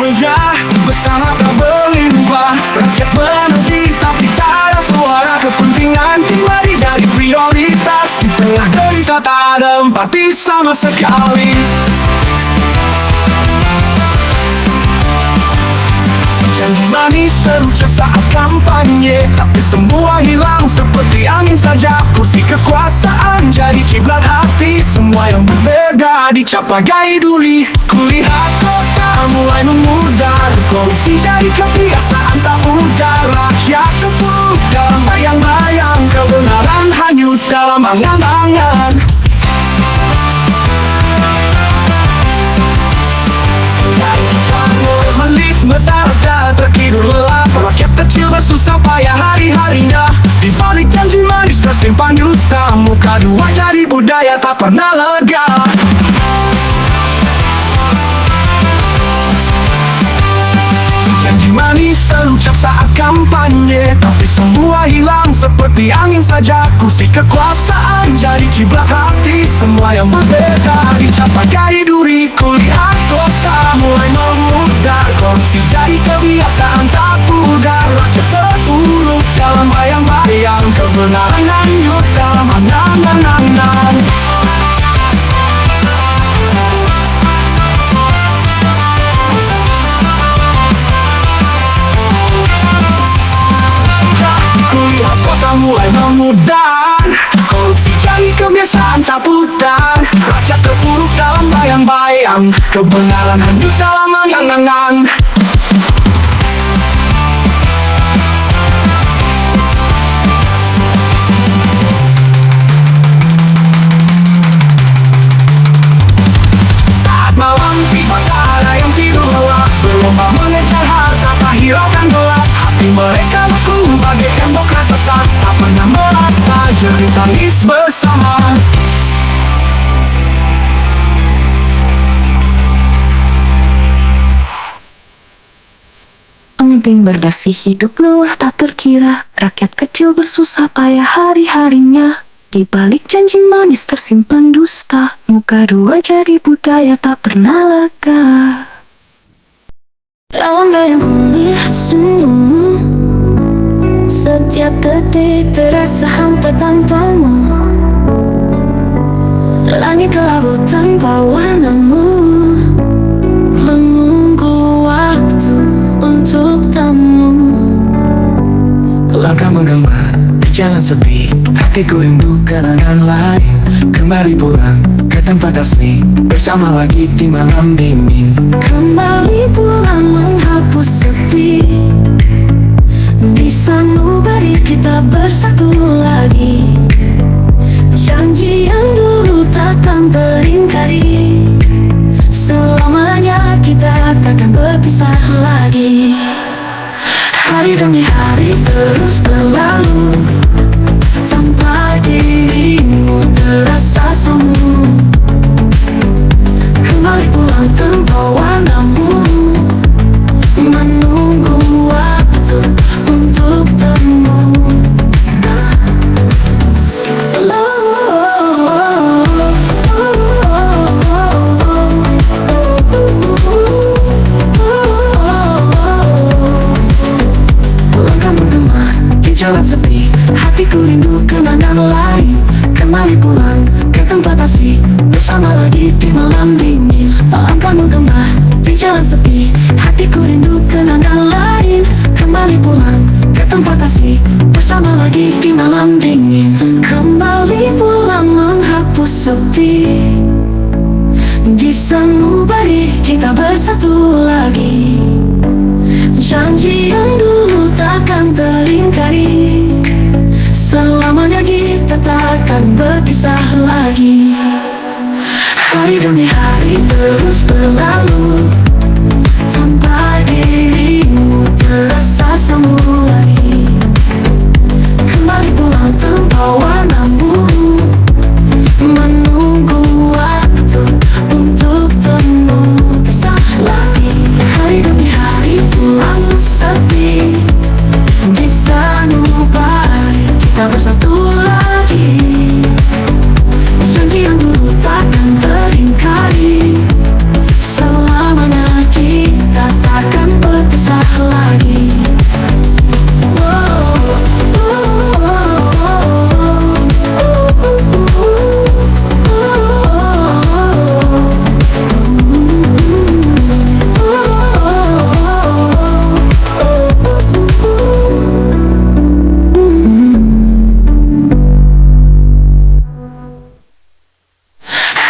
meriah, bersama tak berlimpah. Rakyat menanti tapi tak ada suara. Kepentingan pribadi jadi prioritas. Di tengah derita tak ada empati sama sekali. Janji manis terucap saat kampanye, tapi semua hilang seperti angin saja. Kursi kekuasaan jadi kiblat hati. Semua yang berbeda dicap bagai duri. Kulihat kota mulai memudar, korupsi jadi kebiasaan tak mudah. Rakyat terpuruk dalam bayang-bayang, kebenaran hanyut dalam angan-angan. Mendadak tertidur lelap, rakyat kecil bersusah payah hari-harinya. Di balik janji manis tersimpan dusta, muka dua jadi budaya tak pernah lega. Janji manis terucap saat kampanye, tapi semua hilang seperti angin saja. Kursi kekuasaan jadi kiblat hati. Semua yang berbeda dicap bagai duri. Kulihat kota mulai memudar, korupsi jadi kebiasaan tak pudar. Rakyat terpuruk dalam bayang-bayang, kebenaran hanyut dalam angan-angan. Kulihat kota mulai memudar, korupsi jadi kebiasaan tak pudar. Rakyat terpuruk dalam bayang-bayang, kebenaran hanyut dalam angan-angan. Saat malam tiba tak ada yang tidur lelap, berlomba mengejar harta tak hiraukan gelap. Hati mereka beku bagai tembok raksasa, tak pernah merasa jerih tangis bersama. Pemimpin berdasi hidup mewah tak terkira, rakyat kecil bersusah payah hari-harinya. Di balik janji manis tersimpan dusta, muka dua jadi budaya tak pernah lega. Lawan yang kulihat senyummu, setiap detik terasa hampa tanpamu. Langit kelabu tanpa warnamu, menunggu waktu untuk temu. Langkah menggema di jalan sepi, hatiku rindu kenangan lain. Kembali pulang ke tempat asli, bersama lagi di malam dingin. Kembali pulang menghapus sepi, di sanubari kita bersatu lagi. Janji yang dulu takkan teringkari, selamanya kita takkan berpisah lagi. Hari demi hari terus berlalu, tanpa dirimu terasa semu. Kembali pulang tanpa warnamu, menunggu waktu untuk temu. Langkah menggema di jalan sepi, hatiku rindu kenangan lain. Kembali pulang ke tempat asli, bersama lagi di malam dingin. Langkah menggema di jalan sepi, hatiku rindu kenangan lain. Kembali pulang ke tempat asli, bersama lagi di malam dingin. Kembali pulang menghapus sepi, di sanubari kita bersatu lagi. Janji yang dulu takkan teringkari, selamanya kita takkan berpisah lagi. Hari demi hari terus berlalu, tanpa dirimu terasa semu lagi. Kembali pulang tanpa warnamu, menunggu waktu untuk temu. Pisah lagi. Hari demi hari pulang sepi, di sanubari kita bersatu lagi. Janji yang dulu takkan teringkari,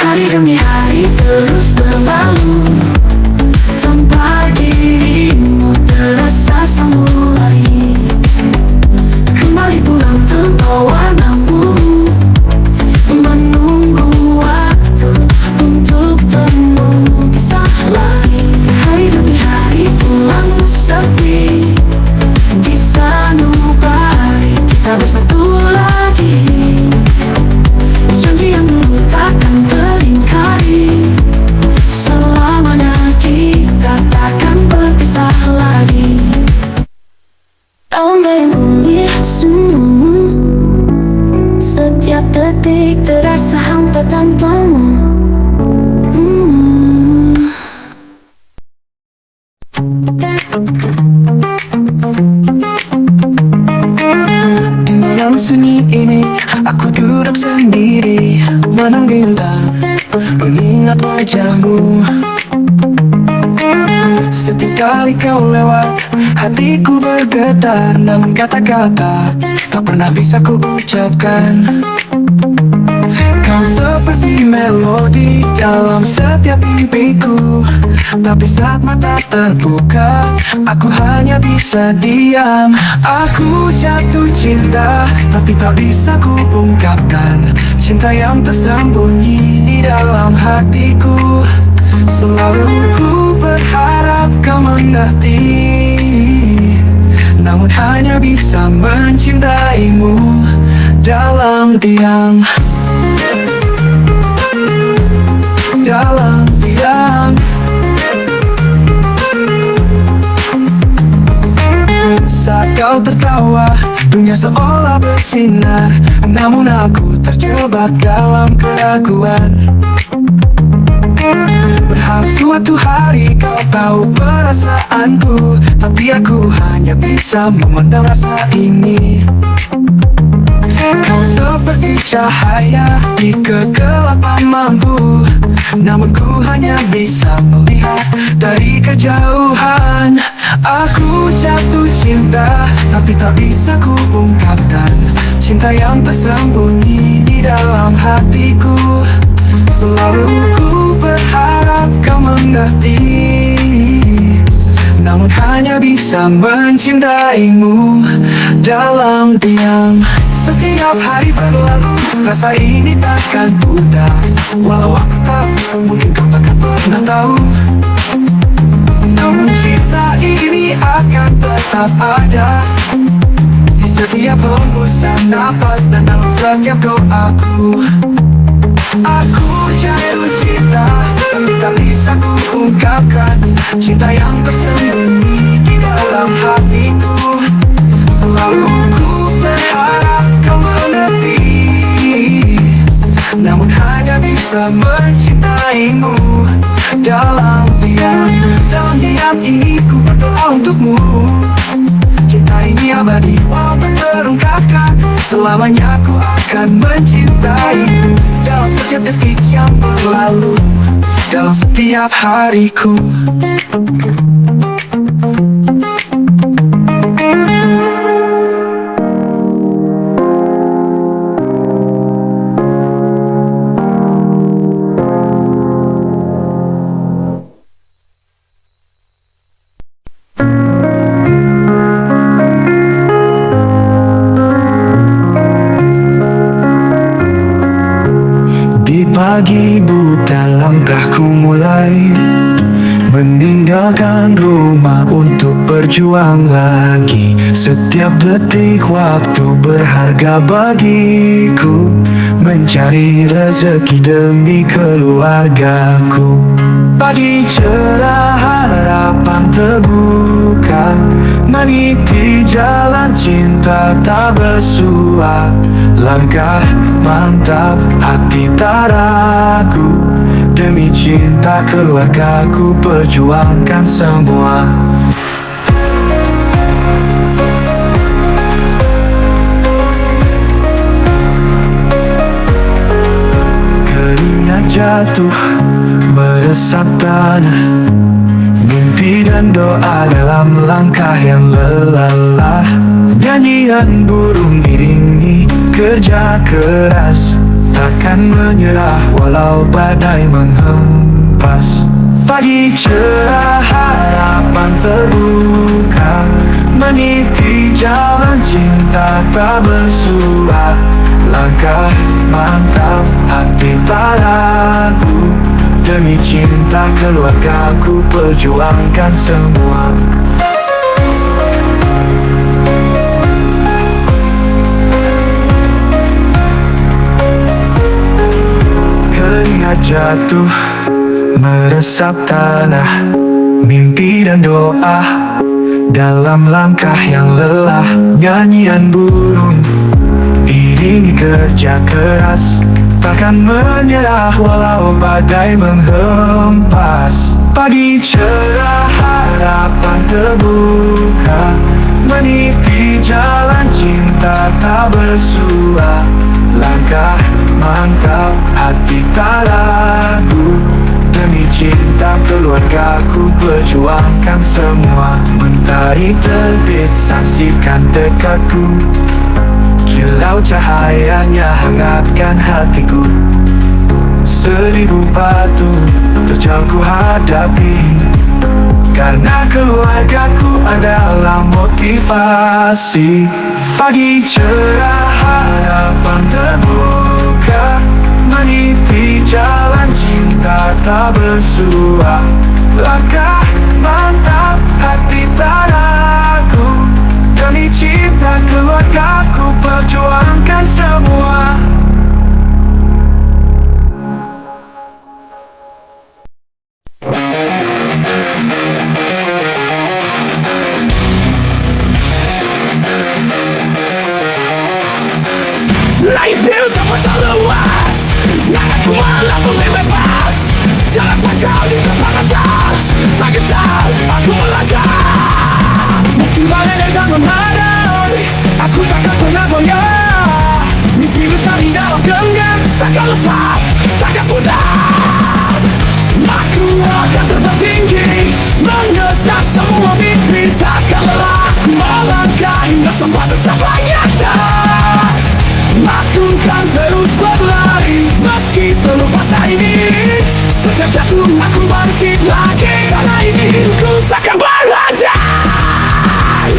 Hari demi hari terus berlalu, tanpa dirimu terasa semu lagi. Kembali pulang terbawa nambu, menunggu waktu untuk temu kisah lagi. Hari demi hari pulang sepi, di sanubari kita bersatu lagi. Janji yang dulu takkan teringkari, selamanya kita takkan berpisah lagi. Tahu gak yang kulihat senyummu, setiap detik terasa hampa tanpamu. Di malam sunyi ini aku duduk sendiri, menunggu bintang, mengingat wajahmu. Setiap kali kau lewat, hatiku bergetar, namun kata-kata tak pernah bisa ku ucapkan. Kau seperti melodi dalam setiap mimpiku, tapi saat mata terbuka, aku hanya bisa diam. Aku jatuh cinta, tapi tak bisa ku ungkapkan cinta yang tersembunyi di dalam hatiku. Selalu ku berharap kau mengerti, namun hanya bisa mencintaimu dalam diam. Dalam diam. Saat kau tertawa, dunia seolah bersinar, namun aku terjebak dalam keraguan. Berharap suatu hari kau tahu perasaanku, tapi aku hanya bisa memendam rasa ini. Kau seperti cahaya di kegelapan mampu, namun ku hanya bisa melihat dari kejauhan. Aku jatuh cinta, tapi tak bisa ku ungkapkan cinta yang tersembunyi di dalam hatiku. Selalu ku berharap kau mengerti, namun hanya bisa mencintaimu dalam diam. Setiap hari berlalu, rasa ini takkan pudar, walau aku tahu mungkin kau takkan pernah tahu. Namun cinta ini akan tetap ada di setiap hembusan nafas dan dalam setiap doaku. Aku jatuh cinta, tapi tak bisa ku ungkapkan cinta yang tersembunyi di dalam hatiku. Selalu ku berharap kau mengerti, namun hanya bisa mencintaimu dalam diam. Dalam diam ini ku berdoa untukmu, cinta ini abadi walaupun terungkapkan. Selamanya ku akan mencintaimu dalam setiap detik yang berlalu, dalam setiap hariku. Pagi buta langkahku mulai, meninggalkan rumah untuk berjuang lagi. Setiap detik waktu berharga bagiku, mencari rezeki demi keluargaku. Pagi cerah harapan terbuka, meniti jalan cinta tak bersua. Langkah mantap, hati tak ragu, demi cinta keluargaku perjuangkan semua. Keringat jatuh meresap tanah, mimpi dan doa dalam langkah yang lelah. Nyanyian burung iringi kerja keras, takkan menyerah walau badai menghempas. Pagi cerah harapan terbuka, meniti jalan cinta tak bersuara. Langkah mantap, hati tak ragu, demi cinta keluarga ku perjuangkan semua. Keringat jatuh meresap tanah, mimpi dan doa dalam langkah yang lelah. Nyanyian burung iringi kerja keras, takkan menyerah walau badai menghempas. Pagi cerah harapan terbuka, meniti jalan cinta tak bersua. Langkah mantap, hati tak ragu, demi cinta keluarga ku perjuangkan semua. Mentari terbit, saksikan tekadku, kilau cahayanya hangatkan hatiku. 1000 batu terjal ku hadapi, karena keluargaku adalah motivasi. Pagi cerah harapan terbuka, meniti jalan cinta tak bersua. Langkah mantap, hati tak ragu, demi cinta keluargaku perjuangkan semua. Lain bil cepat terluas, langkah ku melambung bebas. Jalan panjang di depan mata, tak gentar aku melangkah. Meski badai datang memadai, aku takkan pernah goyah. Mimpi besar di dalam genggam, takkan lepas, takkan punah. Aku akan terbang tinggi, mengejar semua mimpi, takkan lelah. Ku melangkah hingga semua tercapai nyata. Aku kan terus berlari, meski belum masa ini. Setiap jatuh aku bangkit lagi, karena ini hidupku takkan berandai.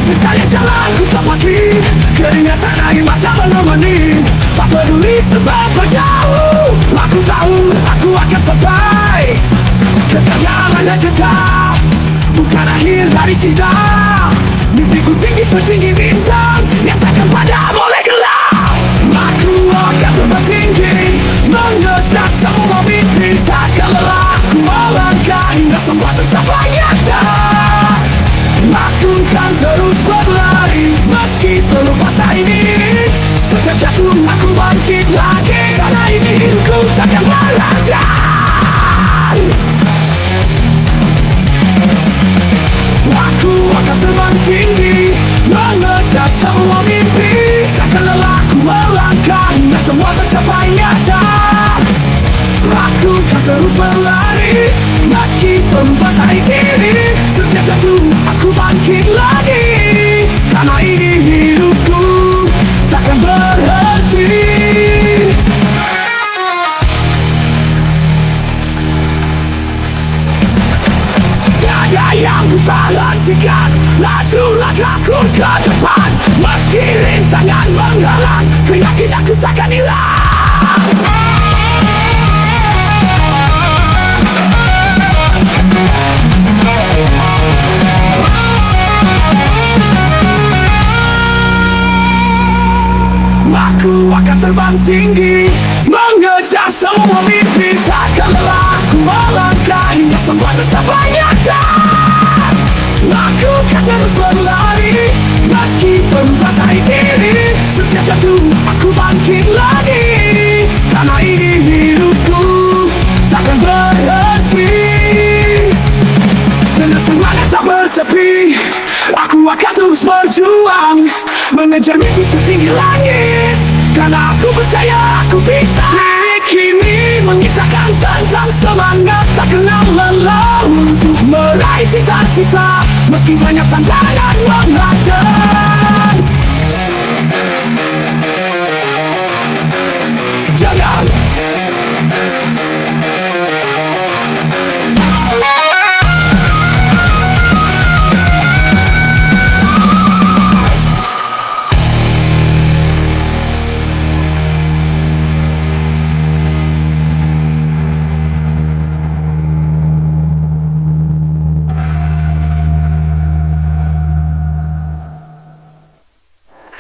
Mencari jalan ku tapaki, keringatan air mata menemani. Tak peduli seberapa jauh, aku tahu aku akan sampai. Kegagalan dan jeda bukan akhir dari cinta. Mimpiku tinggi setinggi bintang yang takkan padam oleh gelap. Aku akan terbang tinggi, mengejar semua mimpi, takkan lelah. Ku melangkah hingga semua tercapai nyata. Aku kan terus berlari, meski belum masa ini. Setiap jatuh aku bangkit lagi, karena ini hidupku takkan berandai. Aku akan terbang tinggi, mengejar semua mimpi, takkan lelah. Ku melangkah hingga semua tercapai nyata. Aku kan terus berlari, meski membasahi diri. Setiap jatuh aku bangkit lagi, karena ini hidupku takkan berhenti. Tiada yang bisa hentikan laju langkahku ke depan. Meski rintangan menghalang, keyakinanku takkan hilang. Aku akan terbang tinggi, mengejar semua mimpi, takkan lelah. Ku melangkah hingga semua tercapai nyata. Aku akan terus berlari, meski membasahi diri. Setiap jatuh aku bangkit lagi, karena ini hidupku takkan berhenti. Dengan semangat tak bertepi, aku akan terus berjuang, mengejar mimpi setinggi langit, karena aku percaya aku bisa. Lirik ini mengisahkan tentang semangat tak kenal lelah, untuk meraih cita-cita meski banyak tantangan menghadang. Jangan.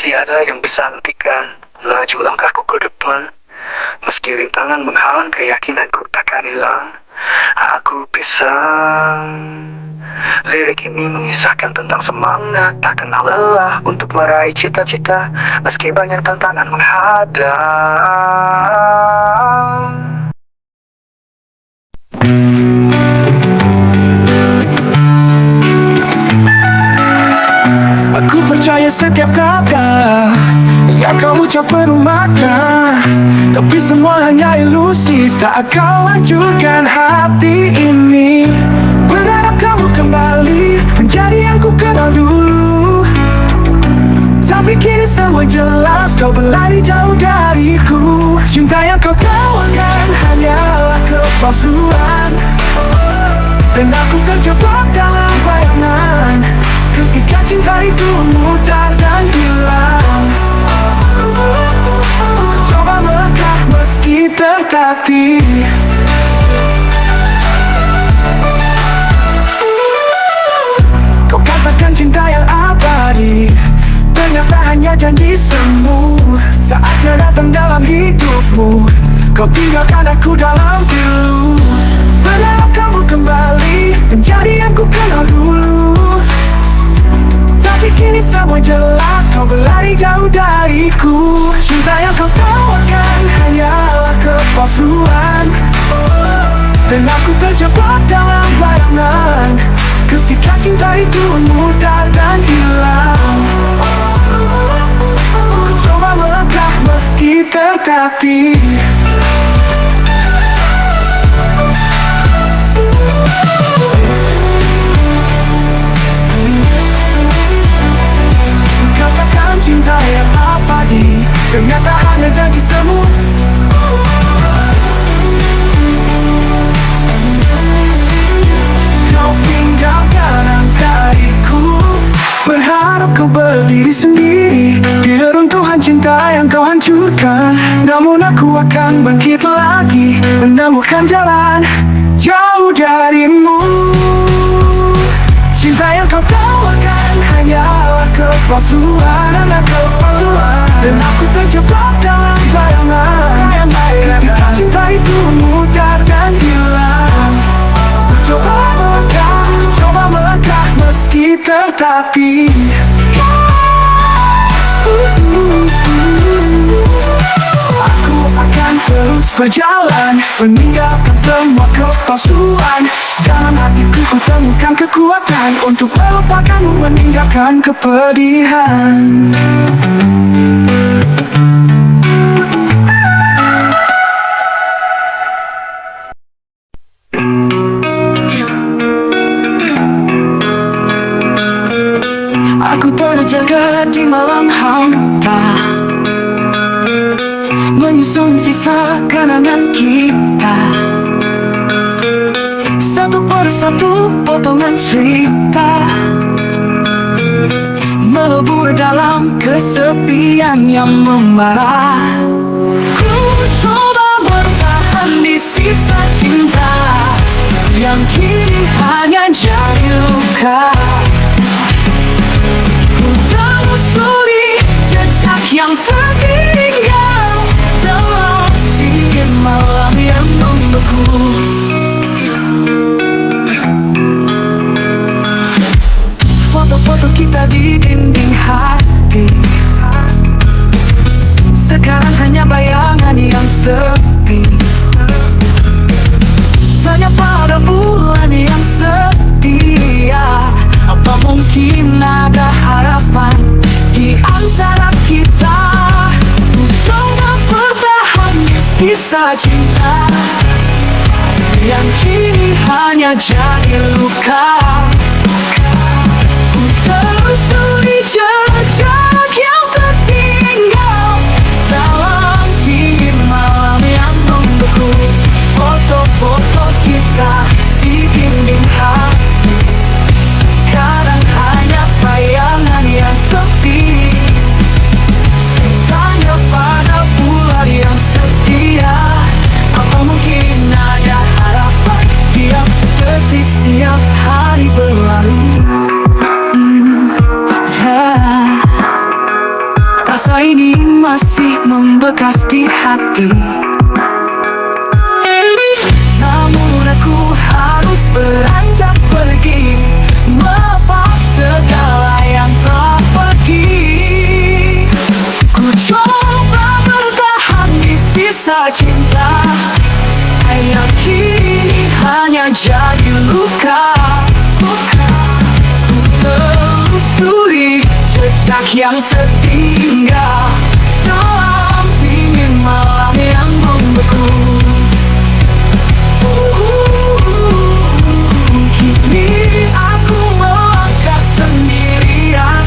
Tiada yang bisa hentikan laju langkahku ke depan. Meski rintangan menghalang keyakinanku takkan hilang. Aku bisa. Lirik ini mengisahkan tentang semangat tak kenal lelah untuk meraih cita-cita meski banyak tantangan menghadang. Aku percaya setiap kata yang kau ucap penuh makna, tapi semua hanya ilusi saat kau hancurkan hati ini. Berharap kamu kembali menjadi yang ku kenal dulu, tapi kini semua jelas kau berlari jauh dariku. Cinta yang kau tawarkan hanyalah kepalsuan, dan aku terjebak dalam bayangan ketika cinta itu mudar dan hilang. Ku coba melangkah meski tertatih. Kau katakan cinta yang abadi, ternyata hanya janji semu. Saatnya datang dalam hidupmu, kau tinggalkan aku dalam pilu. Berharap kamu kembali menjadi yang ku kenal dulu, tapi kini semua jelas kau berlari jauh dariku. Cinta yang kau tawarkan hanyalah kepalsuan, dan aku terjebak dalam bayangan ketika cinta itu mudar dan hilang. Ku coba melangkah meski tertatih. Katakan cinta yang abadi, ternyata hanya janji semu. Kau tinggalkan angkaiku, berharap kau berdiri sendiri di reruntuhan cinta yang kau hancurkan. Namun aku akan bangkit lagi, menemukan jalan jauh darimu. Cinta yang kau tawarkan hanyalah kepalsuan, dan aku terjebak dalam bayangan ketika cinta itu mudar dan hilang. Ku coba melangkah meski tertatih. Aku akan terus berjalan, meninggalkan semua kepalsuan. Dalam hatiku ku temukan kekuatan untuk melupakanmu, meninggalkan kepedihan. Aku terjaga di malam hampa, menyusun sisa kenangan kita, satu persatu potongan cerita melebur dalam kesepian yang membara. Ku coba bertahan di sisa cinta yang kini hanya jadi luka. Ku telusuri jejak yang tertinggal dalam dingin malam yang membeku. Foto-foto kita di dinding hati sekarang hanya bayangan yang sepi. Tanya pada bulan yang setia, apa mungkin ada harapan di antara kita? Ku coba bertahan di sisa cinta yang kini hanya jadi luka. Ku telusuri jejak yang tertinggal dalam dingin malam membekas di hati. Namun aku harus beranjak pergi, melepas segala yang telah pergi. Ku coba bertahan di sisa cinta yang kini hanya jadi luka. Ku telusuri jejak yang tertinggal dalam dingin malam yang membeku. Kini aku melangkah sendirian,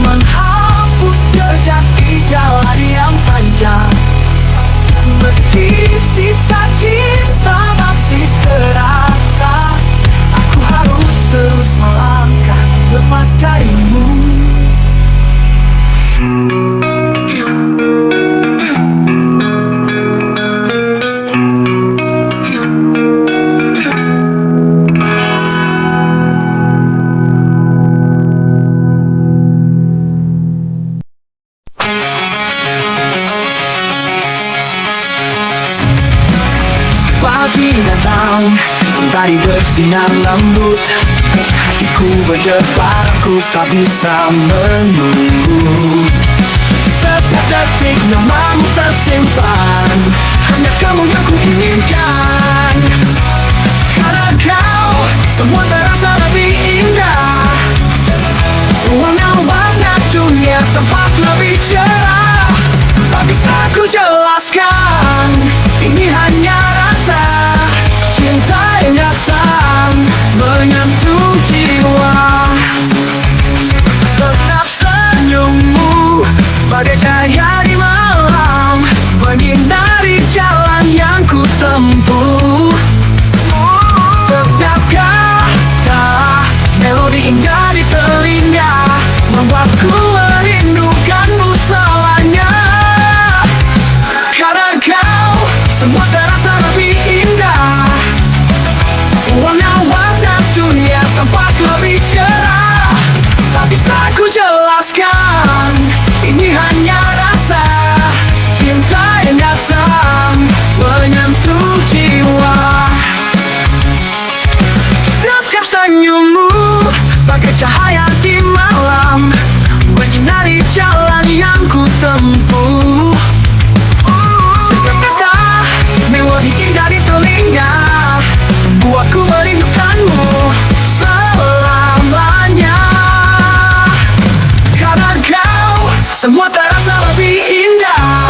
menghapus jejak di jalan yang panjang. Meski sisa cinta masih terasa, aku harus terus melangkah lepas darimu. Pagi datang, tadi bersinar lembut. Hatiku berdebar, aku tak bisa menunggu. Setiap detik namamu tersimpan, hanya kamu yang ku inginkan. Karena kau, semua terasa lebih indah. Warna-warna dunia tempat lebih cerah. Tak bisa ku jelaskan, ini hanya rasa cinta yang datang menyentuh jiwa. Setiap senyummu bagai cahaya di malam, menyinari jalan yang ku tempuh. Setiap kata melodi indah di telinga membuatku merindukanmu selamanya. Karena kau, semua terasa lebih indah. Warna-warna dunia tempat lebih cerah. Tak bisa ku jelaskan, ini hanya rasa cinta yang datang menyentuh jiwa. Setiap senyummu bagai cahaya di malam, menyinari jalan yang ku tempuh. Setiap kata melodi indah di telinga buatku merindukanmu selamanya. Karena kau, semua terasa lebih indah.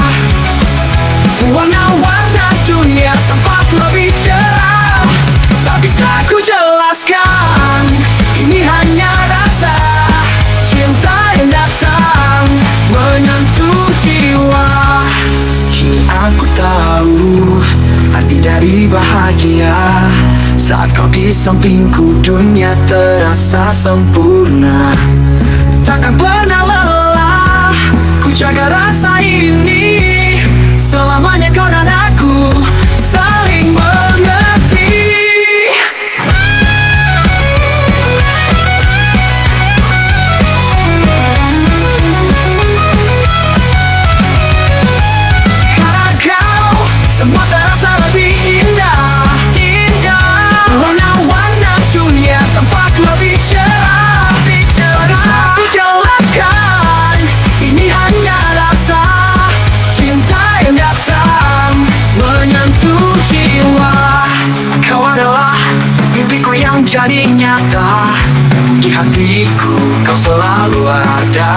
Warna-warna dunia tempat lebih cerah. Tak bisa ku jelaskan, ini hanya rasa cinta yang datang menyentuh jiwa. Kini aku tahu arti dari bahagia. Saat kau di sampingku dunia terasa sempurna. Takkan pernah lelah ku jaga rasa ini. Selamanya kau dan aku saling mengerti. Karena kau, semua terasa lebih indah. Warna-warna dunia tempat lebih cerah. Tak bisa ku jelaskan, ini hanya rasa cinta yang datang menyentuh jiwa. Kau adalah mimpiku yang jadi nyata. Di hatiku kau selalu ada.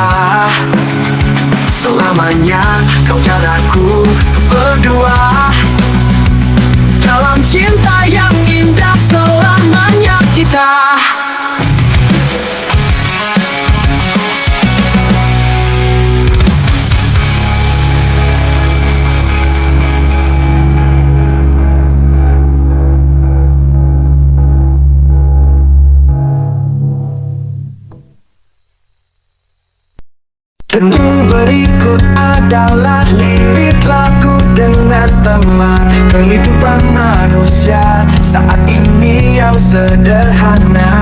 Selamanya kau dan aku berdua dalam cinta yang indah, selamanya kita. Tentu berikut adalah lirik lagu dengan teman kehidupan manusia saat ini yang sederhana.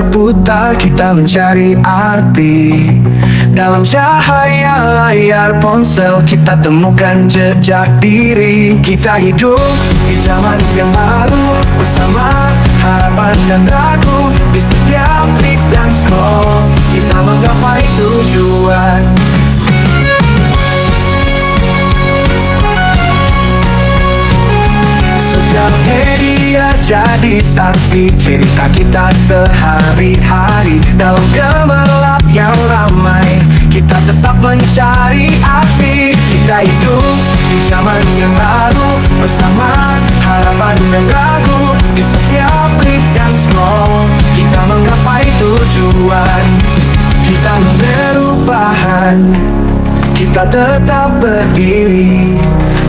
berputar, kita mencari arti. Dalam cahaya layar ponsel kita temukan jejak diri. Kita hidup di zaman yang baru, bersama harapan dan ragu. Di setiap klik dan scroll kita menggapai tujuan. Sosial media jadi saksi cerita kita sehari-hari. Dalam gemerlap yang ramai, kita tetap mencari arti. Kita hidup di zaman yang baru, bersama harapan dan ragu. Di setiap klik dan scroll kita menggapai tujuan. Kita perubahan, kita tetap berdiri,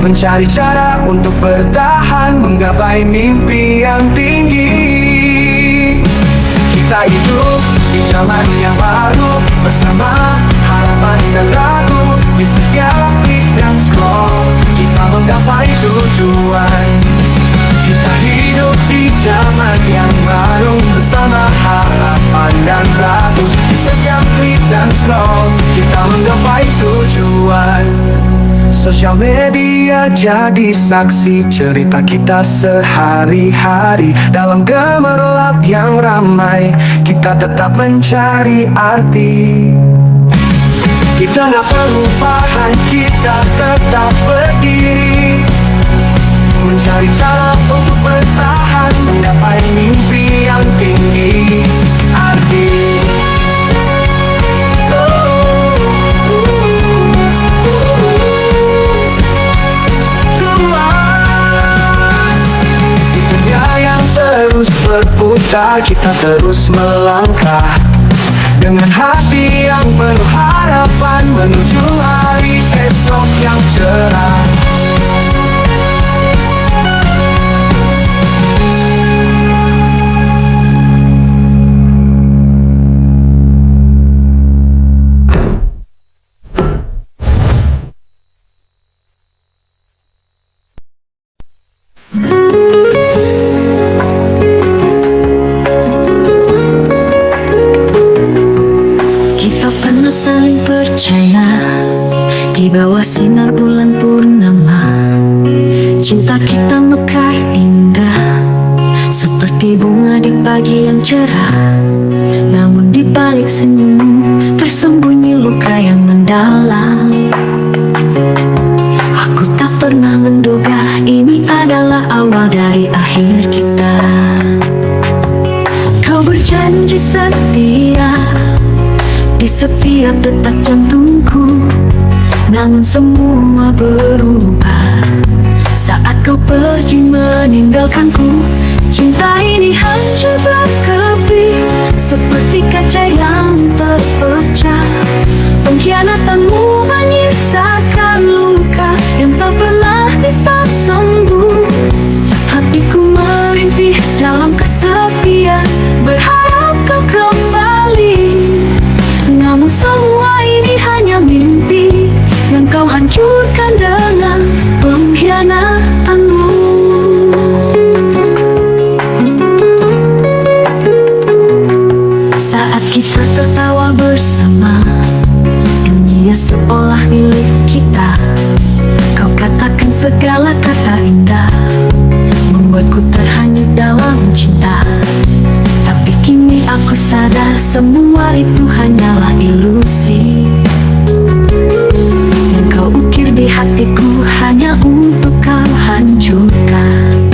mencari cara untuk bertahan, menggapai mimpi yang tinggi. Kita hidup di zaman yang baru, bersama harapan dan ragu. Di setiap klik dan scroll kita menggapai tujuan. Kita hidup di zaman yang baru, bersama harapan dan ragu. Di setiap klik dan scroll kita menggapai tujuan. Sosial media jadi saksi cerita kita sehari-hari. Dalam gemerlap yang ramai, kita tetap mencari arti. Kita gak perubahan, kita tetap berdiri, mencari cara untuk bertahan, menggapai mimpi yang tinggi. Arti di dunia yang terus berputar, kita terus melangkah dengan hati yang penuh harapan, menuju hari esok yang cerah. Saling percaya di bawah sinar bulan purnama. Cinta kita mekar indah seperti bunga di pagi yang cerah. Namun di balik senyummu tersembunyi luka yang mendalam. Aku tak pernah menduga ini adalah awal dari akhir kita. Kau berjanji setia di setiap detak jantungku, namun semua berubah saat kau pergi meninggalkanku. Cinta ini hancur berkeping seperti kaca yang terpecah. Pengkhianatanmu menyisakan luka yang tak pernah bisa sembuh. Hatiku merintih dalam kesepian, berharap kau kembali. Namun semua ini hanya mimpi yang kau hancurkan dengan pengkhianatanmu. Saat kita tertawa bersama, dunia seolah milik kita. Kau katakan segala kata indah, membuatku terhanyut dalam cinta. Tapi kini aku sadar semua itu hanyalah ilusi yang kau ukir di hatiku hanya untuk kau hancurkan.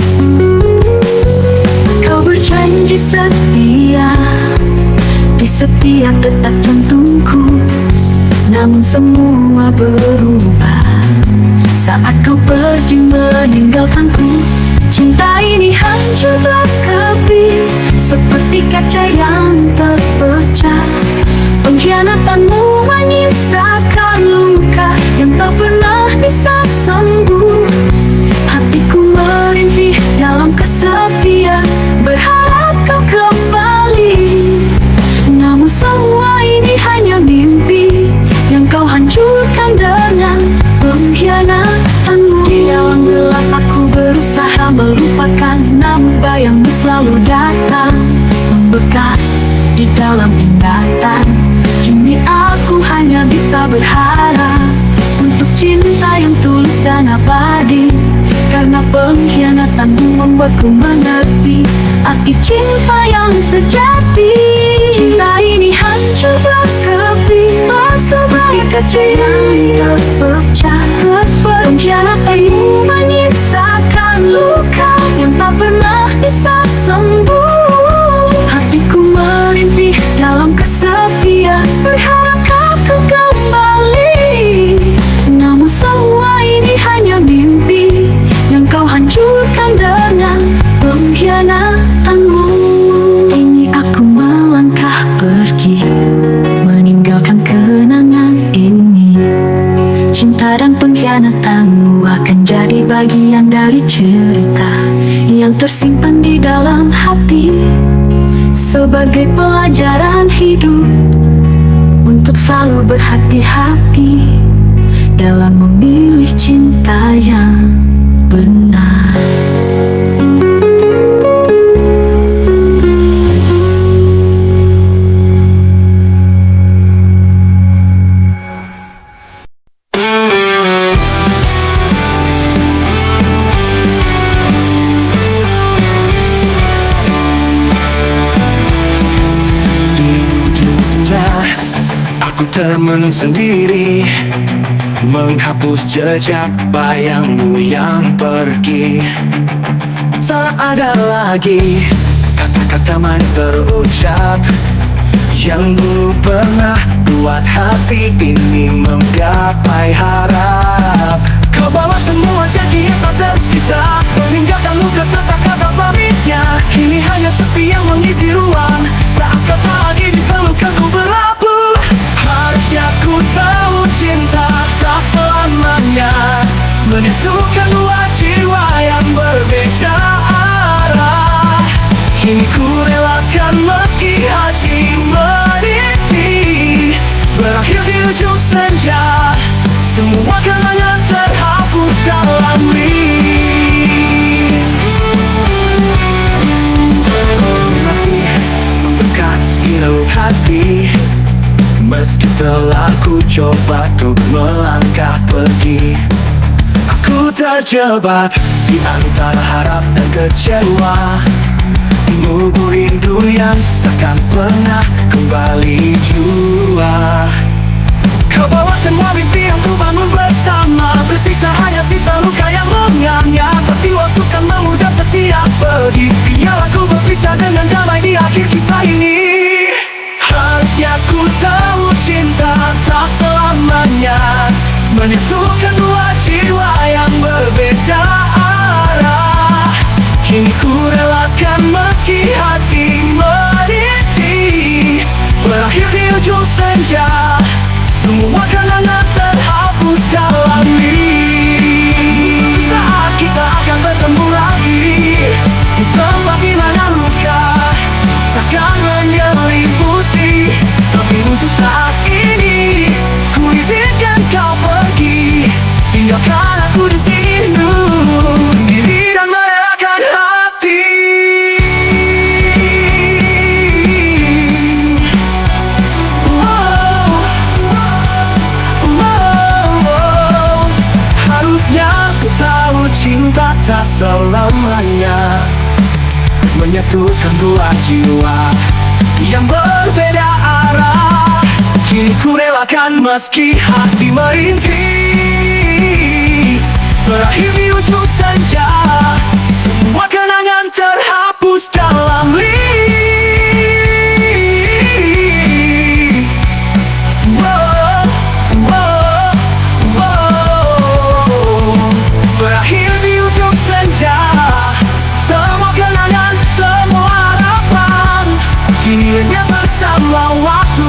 Kau berjanji setia di setiap detak jantungku, namun semua berubah saat kau pergi meninggalkanku. Cinta ini hancur berkeping seperti kaca yang terpecah. Pengkhianatanmu menyisakan luka yang tak pernah bisa sembuh. Hatiku merintih dalam kesepian, berharap kau kembali. Namun semua ini hanya mimpi yang kau hancurkan dengan pengkhianatanmu. Di dalam gelap aku berusaha melupakan, namun bayangmu selalu datang, membekas di di dalam ingatan. Kini aku hanya bisa berharap untuk cinta yang tulus dan abadi, karena pengkhianatanmu membuatku mengerti arti cinta yang sejati. Cinta ini hancur berkepi, berseberai kaca yang terpecah. Pengkhianatanmu menyisakan luka yang tak pernah bisa sembuh. Hatiku merintih dalam kesepian, berharap kau kembali. Namun semua ini hanya mimpi yang kau hancurkan dengan pengkhianatanmu. Kini aku melangkah pergi, meninggalkan kenangan ini. Cinta dan pengkhianatanmu akan jadi bagian dari cerita yang tersimpan di dalam hati, sebagai pelajaran hidup untuk selalu berhati-hati dalam memilih cinta yang benar. Aku termenung sendiri, menghapus jejak bayangmu yang pergi. Tak ada lagi kata-kata manis terucap yang dulu pernah buat hati ini menggapai harap. Kau bawa semua janji yang tak tersisa, meninggalkan luka tak kata pamitnya. Kini hanya sepi yang mengisi ruang, saat kau tak lagi di pelukanku berlabuh. Harusnya ku tahu cinta tak selamanya menyatukan dua jiwa yang berbeda arah. Kini ku relakan meski hati meniti, berakhir di ujung senja, semua kenangan terhapus dalam masih membekas di relung hati. Meski telah ku coba untuk melangkah pergi, aku terjebak di antara harap dan kecewa, menunggu rindu yang takkan pernah kembali jua. Kau bawa semua mimpi yang ku bangun bersama, bersisa hanya sisa luka yang mengangat. Tapi waktu kan memudah setiap pergi, biar aku berpisah dengan damai di akhir kisah ini. Harusnya ku tahu cinta tak selamanya menyatukan dua jiwa yang berbeda arah. Kini ku relakan meski hati meniti, berakhir di ujung senja, semua kenangan terhapus dalam mimpi. Saat kita akan bertemu lagi di tempat di mana luka takkan menyelimuti. Tapi untuk saat ini ku izinkan kau pergi, tinggalkan aku di sini sendiri dan merelakan hati. Harusnya ku tahu cinta tak selamanya menyatukan dua jiwa yang berbeda arah. Kini ku relakan meski hati merintih, berakhir di ujung senja, semua kenangan terhapus dalam berakhir di ujung senja, semua kenangan, semua harapan kini lenyap bersama waktu.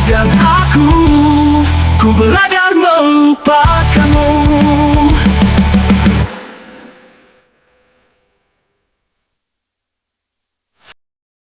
Dan aku belajar melupakan.